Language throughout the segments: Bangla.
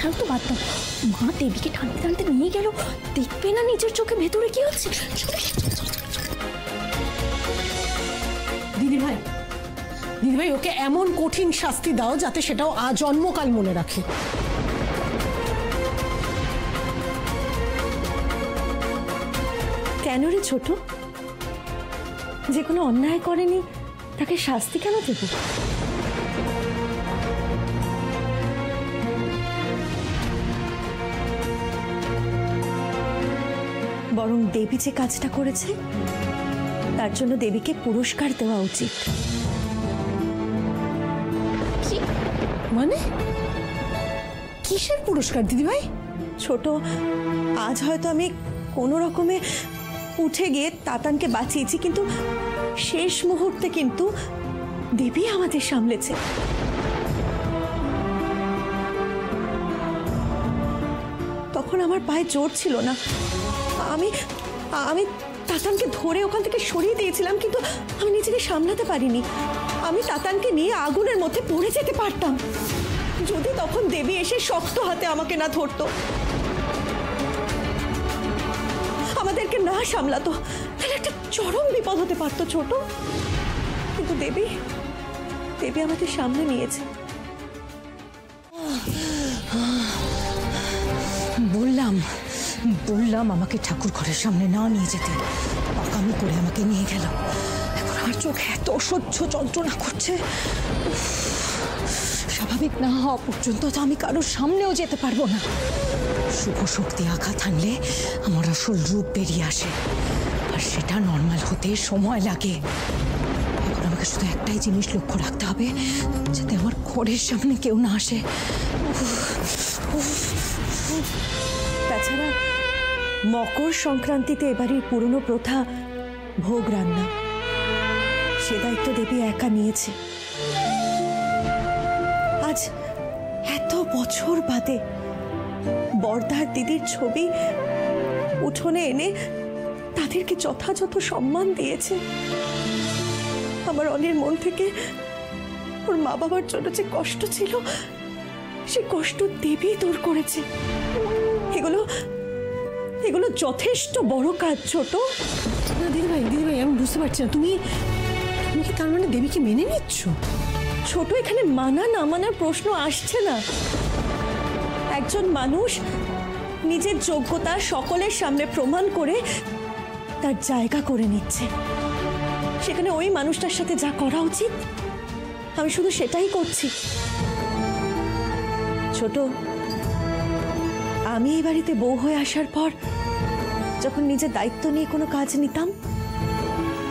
ছাড় তো, বাদ দাও। মা দেবীকে টানতে টানতে নিয়ে গেল, দেখবে না নিজের চোখে ভেতরে কি হচ্ছে। দিদিভাই, দিদিভাই, ওকে এমন কঠিন শাস্তি দাও যাতে সেটাও আজন্মকাল মনে রাখে। কেন রে ছোট? যে কোনো অন্যায় করেনি তাকে শাস্তি কেন দেব? বরং দেবী যে কাজটা করেছে তার জন্য দেবীকে পুরস্কার দেওয়া উচিত। কি মানে? কিসের পুরস্কার দিদিভাই? ছোট, আজ হয়তো আমি কোনো রকমে উঠে গিয়ে তাতানকে বাঁচিয়েছি, কিন্তু শেষ মুহূর্তে কিন্তু দেবী আমাদের সামলেছে। তখন আমার পায়ে জোর ছিল না, আমি আমি তাতানকে ধরে ওখান থেকে সরিয়ে দিয়েছিলাম, কিন্তু আমি নিজেকে সামলাতে পারিনি। আমি তাতানকে নিয়ে আগুনের মধ্যে পড়ে যেতে পারতাম যদি তখন দেবী এসে শক্ত হাতে আমাকে না ধরতো, আমাদেরকে না সামলাতো, তাহলে একটা চরম বিপদ হতে পারতো ছোট। কিন্তু দেবী আমাদের সামনে নিয়েছে। বললাম আমাকে ঠাকুর ঘরের সামনে না নিয়ে যেতে, পাকামি করে আমাকে নিয়ে গেল। এখন আমার চোখ এত অসহ্য যন্ত্রণা করছে, স্বাভাবিক না হওয়া পর্যন্ত তো আমি কারোর সামনেও যেতে পারবো না। শুভ শক্তি আঘাত হানলে আমার আসল রূপ বেরিয়ে আসে, আর সেটা নর্মাল হতে সময় লাগে। এখন আমাকে শুধু একটাই জিনিস লক্ষ্য রাখতে হবে, যাতে আমার ঘরের সামনে কেউ না আসে। তাছাড়া মকর সংক্রান্তিতে এবারের পুরনো প্রথা ভোগ রান্না, সে দায়িত্ব দেবী একা নিয়েছে। আজ এত বছর বাদে বর্দার দিদির ছবি উঠোনে এনে তাদেরকে যথাযথ সম্মান দিয়েছে। আমার অনির মন থেকে ওর মা বাবার জন্য যে কষ্ট ছিল, সে কষ্ট দেবী দূর করেছে। এগুলো যথেষ্ট বড় কাজ ছোট। দিদিভাই, আমি বুঝতে পারছি না, তুমি কি তার মানে দেবীকে মেনে নিচ্ছ? ছোট, এখানে মানা না মানার প্রশ্ন আসছে না। একজন মানুষ নিজের যোগ্যতা সকলের সামনে প্রমাণ করে তার জায়গা করে নিচ্ছে, সেখানে ওই মানুষটার সাথে যা করা উচিত আমি শুধু সেটাই করছি। ছোট, আমি এই বাড়িতে বউ হয়ে আসার পর যখন নিজের দায়িত্ব নিয়ে কোনো কাজ নিতাম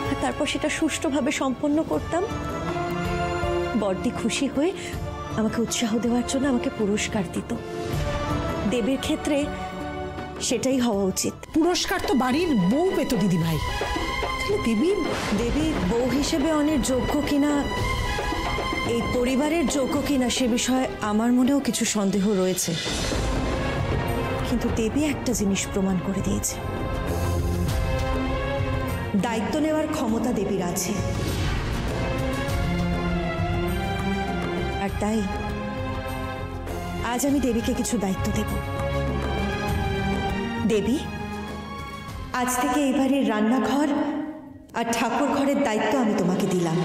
আর তারপর সেটা সুষ্ঠুভাবে সম্পন্ন করতাম, বড়দি খুশি হয়ে আমাকে উৎসাহ দেওয়ার জন্য আমাকে পুরস্কার দিত। দেবীর ক্ষেত্রে সেটাই হওয়া উচিত। পুরস্কার তো বাড়ির বউ পেত দিদিভাই, তাহলে দেবী বউ হিসেবে অনেক যোগ্য কিনা, এই পরিবারের যোগ্য কিনা সে বিষয়ে আমার মনেও কিছু সন্দেহ রয়েছে। কিন্তু দেবী একটা জিনিস প্রমাণ করে দিয়েছে, দায়িত্ব নেওয়ার ক্ষমতা দেবীর আছে। আর তাই আজ আমি দেবীকে কিছু দায়িত্ব দেব। দেবী, আজ থেকে এই বাড়ির রান্নাঘর আর ঠাকুর ঘরের দায়িত্ব আমি তোমাকে দিলাম।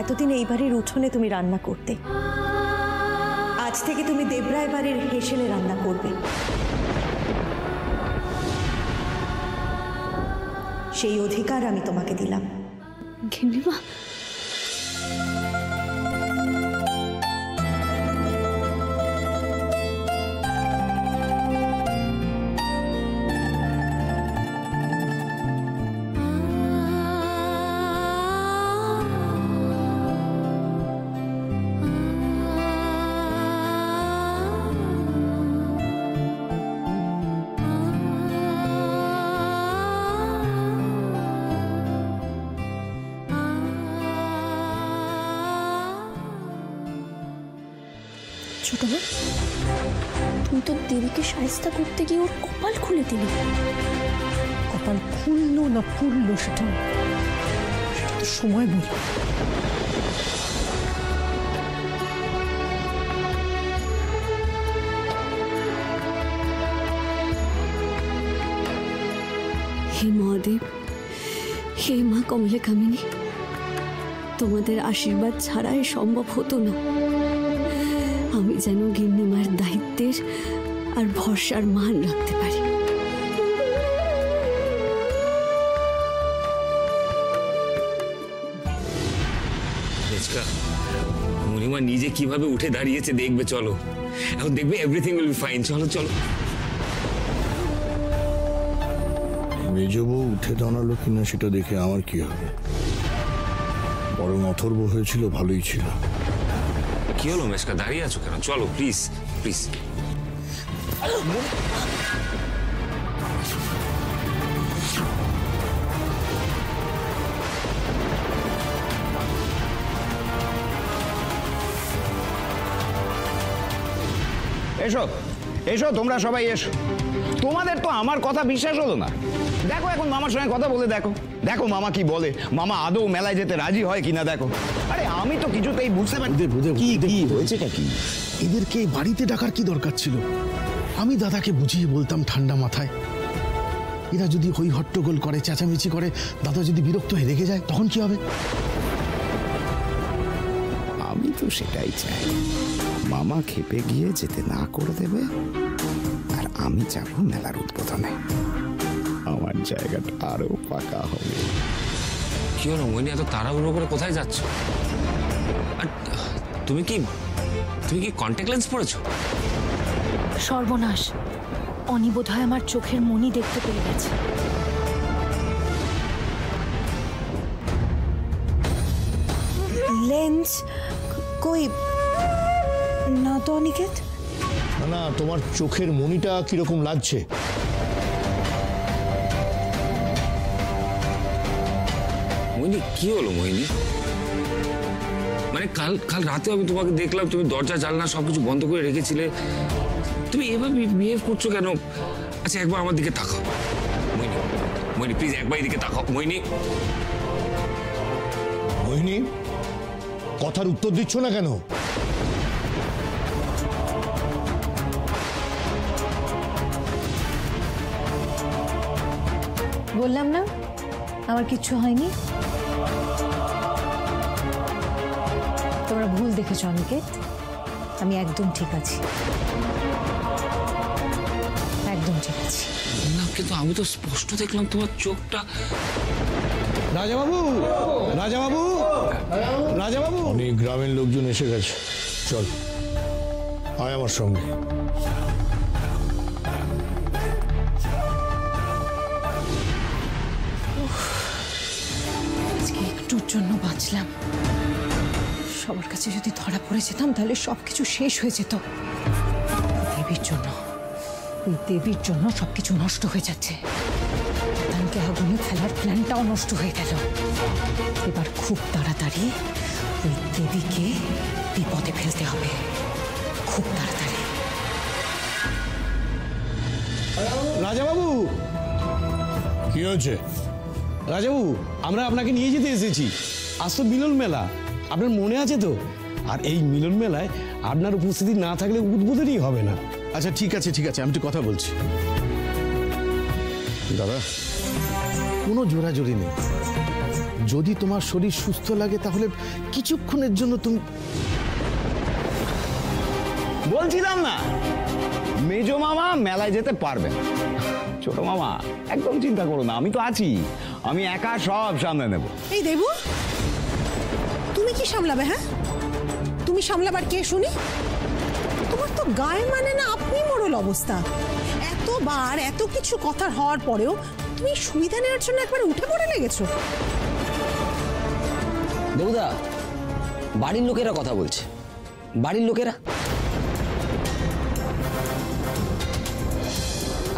এতদিন এই বাড়ির উঠোনে তুমি রান্না করতে, আজ থেকে তুমি দেবরায় বাড়ির হেসেলে রান্না করবে। সেই অধিকার আমি তোমাকে দিলাম। গিন্নিমা, ছোট মা, তুই তো দেবীকে শায়েস্তা করতে গিয়ে ওর কপাল খুলে দিলি। কপাল খুললো না ফুললো সেটা তো সময় বলবে। হে মহাদেব, হে মা কমলে কামিনী, তোমাদের আশীর্বাদ ছাড়া এ সম্ভব হতো না। আমি যেন গিন্নিমার দায়িত্বের আর ভরসার মান রাখতে পারি। মণিমা নিজে কিভাবে উঠে দাঁড়িয়েছে দেখবে, চলো এখন দেখবে এভরিথিং উইল বি ফাইন। চলো চলো। মেজ বউ উঠে দাঁড়ালো কিনা সেটা দেখে আমার কি হবে, বরং অথর্ব হয়েছিল ভালোই ছিল। কি হলো মেশকা, দাঁড়িয়ে আছো কেন? চলো প্লিজ প্লিজ। এসো এসো, তোমরা সবাই এসো। তোমাদের তো আমার কথা বিশ্বাস হলো না। দেখো এখন মামার সঙ্গে কথা বলে দেখো, দেখো মামা কি বলে, মামা আদৌ মেলায় যেতে রাজি হয় কিনা দেখো। আরে আমি তো কিছুতেই বুঝতে পারি। কি হয়েছেটা কি? এদেরকে বাড়িতে ডাকার কি দরকার ছিল? আমি দাদাকে বুঝিয়ে বলতাম ঠান্ডা মাথায়। এরা যদি হই হট্টগোল করে, চেঁচামেচি করে, দাদা যদি বিরক্ত হয়ে রেখে যায়, তখন কি হবে? আমি তো সেটাই চাই, মামা খেপে গিয়ে যেতে না করে দেবে, আর আমি যাবো মেলার উদ্বোধনে। আমার জায়গাটা আরো পাকা হবে। কি হলো মণি, এত তাড়াহুড়ো করে কোথায় যাচ্ছ? আর তুমি কি কন্ট্যাক্ট লেন্স পরেছো? সর্বনাশ, অনি বোধহয় আমার চোখের মনি দেখতে পেয়ে গেছে। লেন্স কই না তো অনিকেত। না, তোমার চোখের মনিটা কিরকম লাগছে? মোহিনী কি হলো মোহিনী? মানে কাল রাতে আমি তোমাকে দেখলাম, তুমি দরজা জানলা সবকিছু বন্ধ করে রেখেছিলে, তুমি এভাবে বিহেভ করছো কেন? আচ্ছা একবার আমার দিকে তাকাও মোহিনী, মোহিনী প্লিজ একবার এদিকে তাকাও মোহিনী। মোহিনী, কথার উত্তর দিচ্ছ না কেন? বললাম না আমার কিচ্ছু হয়নি। তোমরা ভুল দেখেছো অনিকেত, আমি একদম ঠিক আছি, একদম ঠিক আছি। না কিন্তু আমি তো স্পষ্ট দেখলাম তোমার চোখটা। রাজাবাবু, রাজাবাবু, রাজাবাবু! অনেক গ্রামের লোকজন এসে গেছে, চল আয় আমার সঙ্গে। আজকে একটুর জন্য বাঁচলাম। সবার কাছে যদি ধরা পড়ে যেতাম তাহলে সবকিছু শেষ হয়ে যেত। দেবীর জন্য, ওই দেবীর জন্য সবকিছু নষ্ট হয়ে যাচ্ছে। তানকে আগুনে ফেলার প্ল্যানটাও নষ্ট হয়ে গেল। এবার খুব তাড়াতাড়ি ওই দেবীকে বিপদে ফেলতে হবে, খুব তাড়াতাড়ি। রাজাবাবু, কি হয়েছে? রাজাবাবু, আমরা আপনাকে নিয়ে যেতে এসেছি। আজ তো মিলন মেলা, আপনার মনে আছে তো? আর এই মিলন মেলায় আপনার উপস্থিতি না থাকলে উদ্বোধনই হবে না। আচ্ছা ঠিক আছে, ঠিক আছে, আমি একটু কথা বলছি। দাদা, কোনো জোরাজোরি নেই। যদি তোমার শরীর সুস্থ লাগে তাহলে কিছুক্ষণের জন্য তুমি... বলছিলাম না মেজো মামা মেলায় যেতে পারবে না। ছোট মামা একদম চিন্তা করো না, আমি তো আছি, আমি একা সব সামলে নেব। এই দেবু, তুমি কি সামলাবে? হ্যাঁ, তুমি সামলাবার কে শুনি? তোমার তো গায়ে মানে না আপনি মোড়ল অবস্থা। এতবার এত কিছু কথা হওয়ার পরেও তুমি সুবিধা নেওয়ার জন্য একবার উঠে পড়ে লেগেছো। দেবুদা, বাড়ির লোকেরা কথা বলছে, বাড়ির লোকেরা।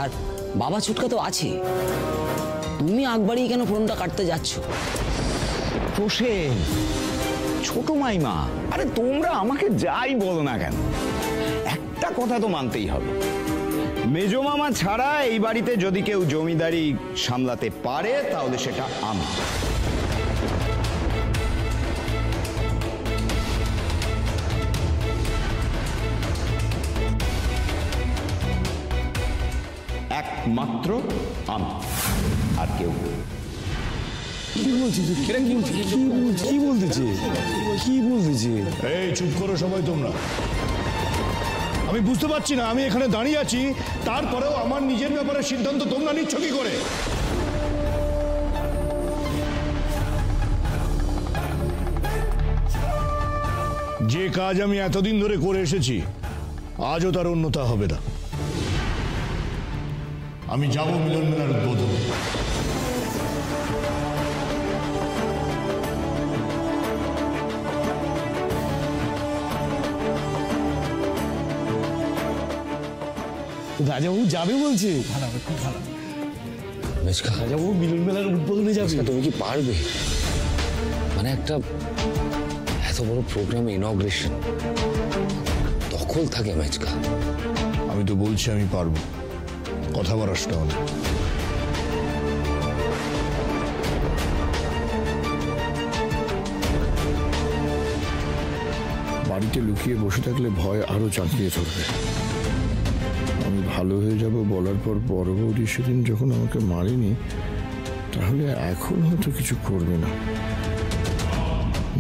আর বাবা ছুটকা তো আছে, তুমি আগ বাড়িয়ে কেন ফোনটা কাটতে যাচ্ছ? প্রসেন, ছোট মাইমা, আরে তোমরা আমাকে যাই বলো না কেন, কথা তো মানতেই হবে, মেজো মামা ছাড়া এই বাড়িতে যদি কেউ জমিদারি সামলাতে পারে তাহলে সেটা আমি। একমাত্র আমি, আর কেউ। কি বলছিস? কি বলতেছে? কি বলতেছে? এই চুপ করো সবাই তোমরা। আমি বুঝতে পারছি না, আমি এখানে দাঁড়িয়ে আছি, তারপরেও আমার নিজের ব্যাপারে সিদ্ধান্ত তোমরা নিচ্ছ কি করে? যে কাজ আমি এতদিন ধরে করে এসেছি আজও তার অন্যতা হবে না। আমি যাব মিলন মেলার উদ্বোধনে। রাজাবাবু যাবে বলছে। রাজাবাবু মিলন মেলার উদ্বোধনে যাবে। তুমি কি পারবে? মানে একটা এত বড় প্রোগ্রামে ইনগ্রেশন দখল থাকে মেজকা। আমি তো বলছি আমি পারবো, কথা বলাটা অনেক। বাড়িতে লুকিয়ে বসে থাকলে ভয় আরো চাপিয়ে ধরবে। আমি ভালো হয়ে যাব বলার পর বড় বৌদি সেদিন যখন আমাকে মারেনি, তাহলে এখন হয়তো কিছু করবে না।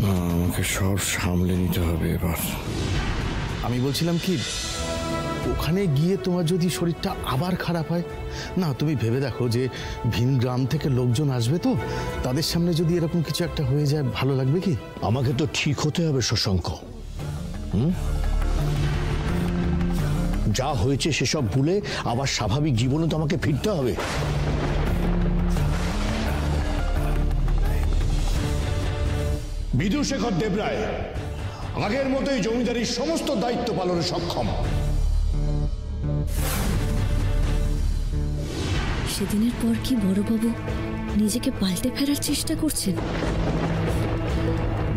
না, আমাকে সব সামলে নিতে হবে এবার। আমি বলছিলাম কি, ওখানে গিয়ে তোমার যদি শরীরটা আবার খারাপ হয়, না তুমি ভেবে দেখো যে ভিন গ্রাম থেকে লোকজন আসবে, তো তাদের সামনে যদি এরকম কিছু একটা হয়ে যায় ভালো লাগবে কি? আমাকে তো ঠিক হতে হবে শশাঙ্ক। যা হয়েছে সেসব ভুলে আবার স্বাভাবিক জীবনে তো আমাকে ফিরতে হবে। বিদুশেখর দেবরায় আগের মতোই জমিদারির সমস্ত দায়িত্ব পালনে সক্ষম। সেদিনের পর কি বড়বাবু নিজেকে পাল্টে ফেরার চেষ্টা করছেন?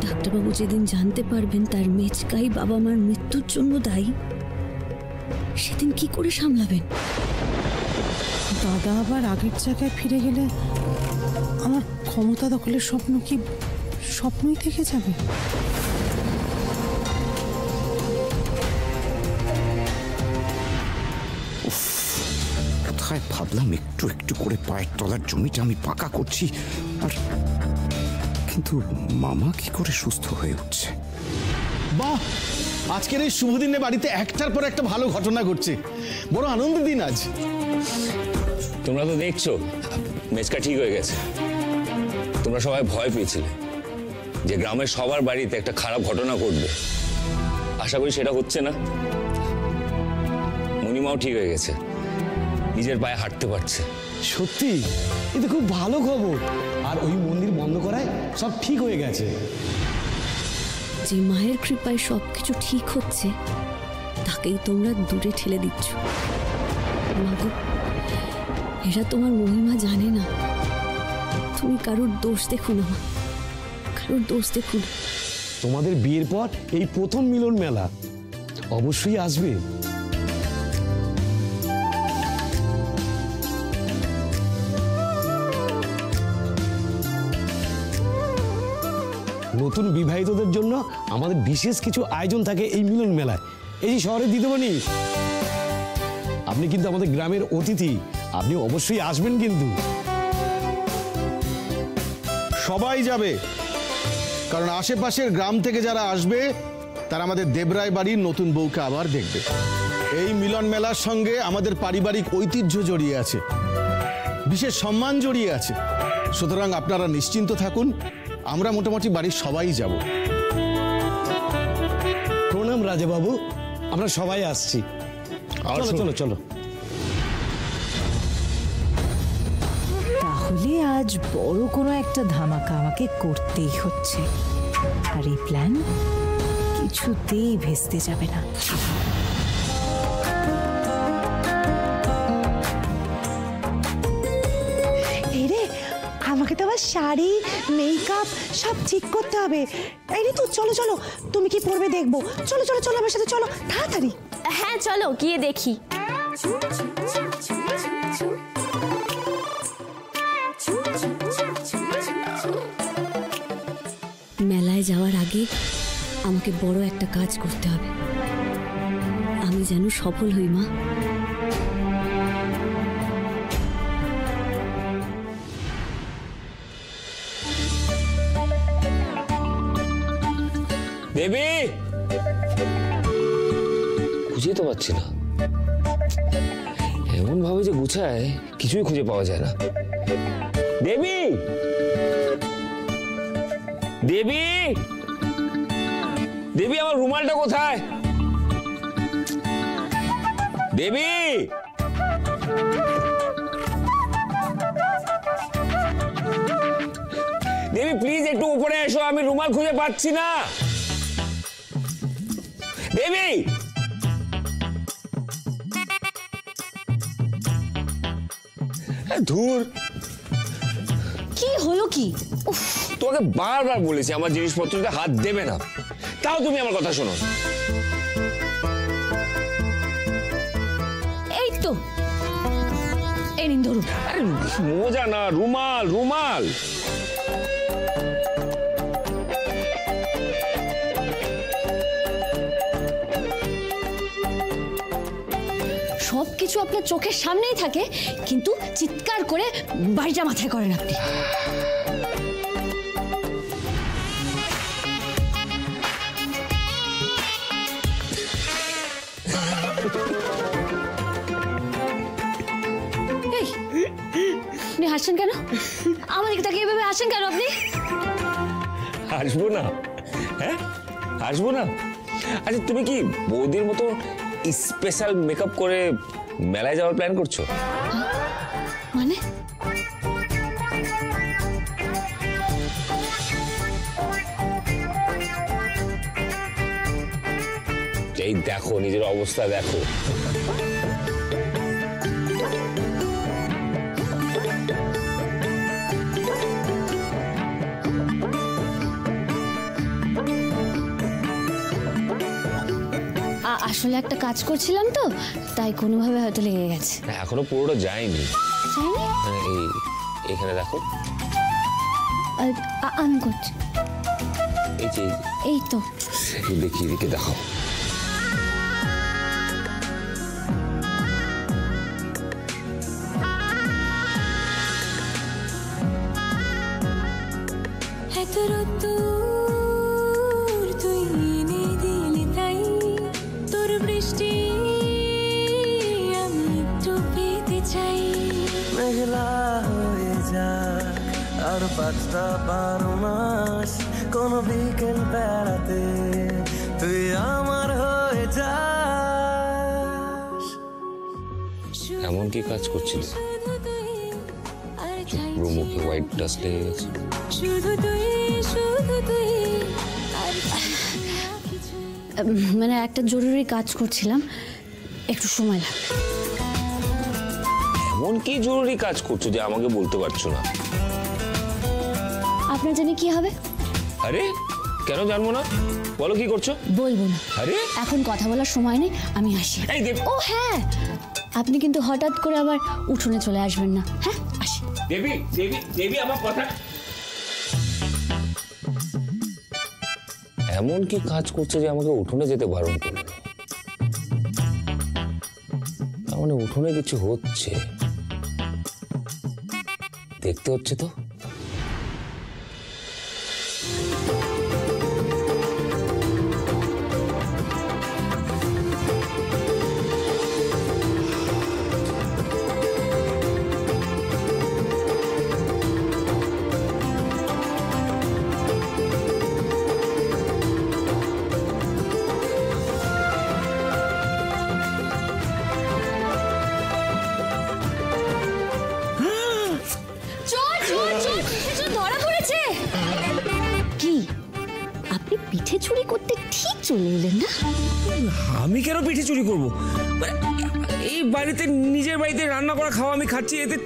ডাক্তারবাবু যেদিন জানতে পারবেন তার মেচকাই বাবা মার মৃত্যুর জন্য দায়ী, সেদিন কি করে সামলাবেন? দাদা আবার আগের জায়গায় ফিরে গেলে আমার ক্ষমতা দখলের স্বপ্ন কি স্বপ্নই থেকে যাবে? কোথায় ভাবলাম একটু একটু করে পায়ের তলার জমিটা আমি পাকা করছি, আর কিন্তু মামা কি করে সুস্থ হয়ে উঠছে। বাহ, আজকের এই শুভ দিনে বাড়িতে একটার পর একটা ভালো ঘটনা ঘটছে। বড় আনন্দের দিন আজ। তোমরা তো দেখছো মেজকা ঠিক হয়ে গেছে। তোমরা সবাই ভয় পেয়েছিলে যে গ্রামের সবার বাড়িতে একটা খারাপ ঘটনা ঘটবে। আশা করি সেটা হচ্ছে না। মণিমাও ঠিক হয়ে গেছে, নিজের পায়ে হাঁটতে পারছে। সত্যি এটা খুব ভালো খবর। আর ওই মন্দির বন্ধ করায় সব ঠিক হয়ে গেছে। যে মায়ের কৃপায় সবকিছু ঠিক হচ্ছে তাকেই তোমরা দূরে ঠেলে দিচ্ছ। মাগো, এরা তোমার মহিমা জানে না। তুমি কারোর দোষ দেখো না, কারোর দোষ দেখো না। তোমাদের বিয়ের পর এই প্রথম মিলন মেলা, অবশ্যই আসবে। নতুন বিবাহিতদের জন্য আমাদের বিশেষ কিছু আয়োজন থাকে এই মিলন মেলায়। এই যে শহরে দিদিমণি, আপনি কিন্তু আমাদের গ্রামের অতিথি, আপনি অবশ্যই আসবেন। কিন্তু সবাই যাবে, কারণ আশেপাশের গ্রাম থেকে যারা আসবে তারা আমাদের দেবরায় বাড়ির নতুন বউকে আবার দেখবে। এই মিলন মেলার সঙ্গে আমাদের পারিবারিক ঐতিহ্য জড়িয়ে আছে, বিশেষ সম্মান জড়িয়ে আছে। সুতরাং আপনারা নিশ্চিন্ত থাকুন, আমরা মোটামুটি বাড়ির সবাই যাব। প্রণাম রাজাবাবু, আমরা সবাই আসছি। চলো চলো চলো। তাহলে আজ বড় কোনো একটা ধামাকা আমাকে করতেই হচ্ছে, আর এই প্ল্যান কিছুতেই ভেস্তে যাবে না। আমাকে তো আবার শাড়ি, মেকআপ সব ঠিক করতে হবে। এই রে, তুই চলো চলো, তুমি কি পরবে দেখবো। চলো চলো চলো, আমার সাথে চলো তাড়াতাড়ি। হ্যাঁ চলো গিয়ে দেখি। মেলায় যাওয়ার আগে আমাকে বড় একটা কাজ করতে হবে, আমি যেন সফল হই মা। দেবী, খুঁজে তো পাচ্ছি না, এমন ভাবে যে গুছায় কিছুই খুঁজে পাওয়া যায় না। দেবী, দেবী, দেবী, আমার রুমালটা কোথায়? দেবী, দেবী প্লিজ একটু উপরে এসো, আমি রুমাল খুঁজে পাচ্ছি না। দেবী, ধুর, কি হলো কি? তোমাকে বারবার বলেছি আমার জিনিসপত্রতে হাত দেবে না, তাও তুমি আমার কথা শোনো। এই তো, এই নিন ধরুন। আরে মোজা না, রুমাল, রুমাল। সবকিছু আপনার চোখের সামনেই থাকে, কিন্তু চিৎকার করে বাড়িটা মাথায় করেন আপনি। আপনি হাসছেন কেন? আমার দিকে তাকিয়ে এভাবে হাসছেন কেন আপনি? হাসবো না? হ্যাঁ হাসবো না? আচ্ছা তুমি কি বৌদির মতো স্পেশাল মেকআপ করে মেলায় যাওয়ার প্ল্যান করছো? মানে এই দেখো নিজের অবস্থা দেখো। আসলে একটা কাজ করছিলাম তো, তাই কোনোভাবে হয়তো লেগে গেছে। এখনো পুরোটা যায়নি। এখানে দেখো, আমি করছি। এই তো দেখি, এদিকে দেখো। আর 5টা 12 মাস কোন বিকেল বেড়াতে তুই আমার হয়ে যাস। এমন কি কাজ করছিস? মুখে হোয়াইট ডাস্ট লেগে গেছে। মানে একটা জরুরি কাজ করছিলাম, একটু সময় লাগবে। এমন কি জরুরি কাজ করছো যে আমাকে বলতে পারছো না? আপনার জানি কি হবে? আরে কেন জানবো না, বলো কি করছো? বলবো না। আরে এখন কথা বলার সময় নেই, আমি আসি। ও হ্যাঁ, আপনি কিন্তু হঠাৎ করে আবার উঠোনে চলে আসবেন না। হ্যাঁ আসি। দেবী, দেবী, দেবী, আমার কথা। এমন কি কাজ করছে যে আমাকে উঠোনে যেতে বারণ করলো? তার মানে উঠোনে কিছু হচ্ছে, দেখতে হচ্ছে তো। পিঠে চুরি করতে ঠিক চলে এলেন না? আমি কেন পিঠে চুরি করব? এই বাড়িতে, নিজের বাড়িতে রান্না করা খাওয়া আমি খাচ্ছি, এতে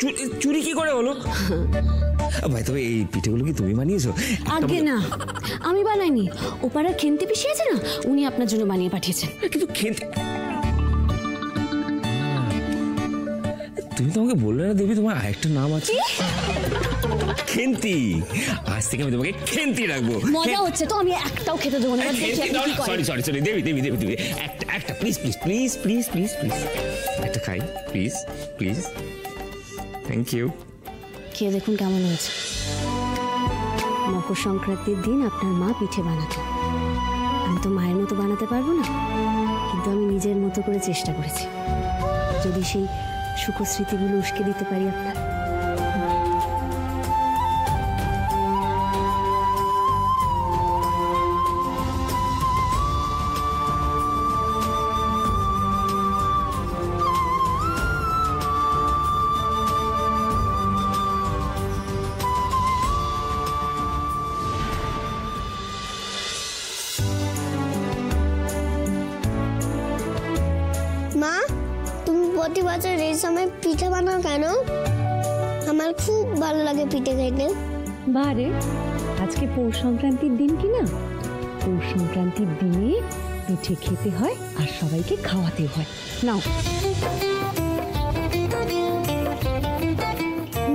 চুরি কি করে হলো? ভাই তবে এই পিঠেগুলো কি তুমি বানিয়েছো? আগে না, আমি বানাইনি। ওপাড়ার খেন্তি পিসি আছে না, উনি আপনার জন্য বানিয়ে পাঠিয়েছেন। কিন্তু খেন্তি, তুমি তো আমাকে বললে না দেবী তোমার আরেকটা নাম আছে? খেন্তি। আজ থেকে আমি তোমাকে খেন্তি রাখবো। মজা হচ্ছে তো, আমি একটাও খেতে দেবো না। সরি সরি সরি দেবী দেবী দেবী দেবী একটা please please please please please please একটা খাই প্লিজ প্লিজ। Thank you. খেয়ে দেখুন কেমন হয়েছে। মকর সংক্রান্তির দিন আপনার মা পিঠে বানাতেন। আমি তো মায়ের মতো বানাতে পারবো না, কিন্তু আমি নিজের মতো করে চেষ্টা করেছি। যদি সেই সুখ স্মৃতিগুলো উস্কে দিতে পারি আপনার। মা, তুমি প্রতি বছর এই সময় পিঠে বানাও কেন? আমার খুব ভালো লাগে পিঠে খেতে। বারে আজকে পৌষ সংক্রান্তির দিন কি না? পৌষ সংক্রান্তির দিনে পিঠে খেতে হয় আর সবাইকে খাওয়াতে হয়। নাও।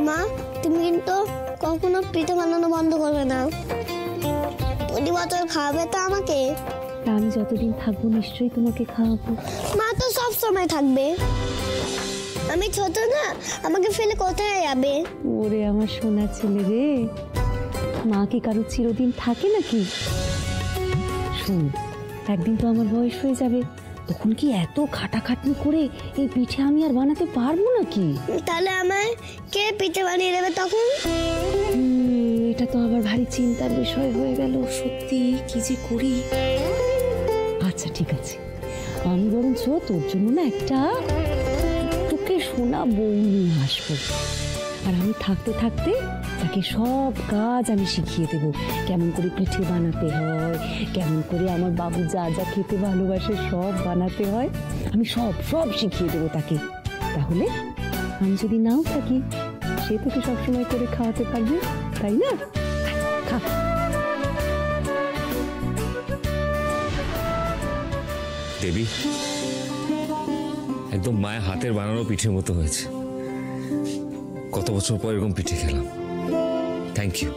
মা, তুমি কিন্তু কখনো পিঠে বানানো বন্ধ করবে না। প্রতি বছর খাওয়াবে তো আমাকে। আমি যতদিন থাকবো নিশ্চয়ই তোমাকে খাওয়াবো। মা তো সব সময় থাকবে। আমি ছোট না, আমাকে ফেলে কোথায় যাবে? ওরে আমার সোনা ছেলে রে, মা কি কারো চিরদিন থাকে নাকি? শোন, একদিন তো আমার বয়স হয়ে যাবে, তখন কি এত খাটাখাটনি করে এই পিঠে আমি আর বানাতে পারবো নাকি? তাহলে আমায় কে পিঠে বানিয়ে দেবে তখন? এটা তো আবার ভারী চিন্তার বিষয় হয়ে গেল। সত্যি কি যে করি। আচ্ছা ঠিক আছে, আমি বরঞ্চ তোর জন্য না একটা তোকে সোনা বউ নিয়ে আসবো, আর আমি থাকতে থাকতে তাকে সব কাজ আমি শিখিয়ে দেবো। কেমন করে পিঠে বানাতে হয়, কেমন করে আমার বাবু যা যা খেতে ভালোবাসে সব বানাতে হয়, আমি সব সব শিখিয়ে দেবো তাকে। তাহলে আমি যদি নাও থাকি, সে তোকে সবসময় করে খাওয়াতে পারবে, তাই না? খা। দেবী, একদম মায়ের হাতের বানানো পিঠের মতো হয়েছে। কত বছর পর এরকম পিঠে খেলাম। Thank you.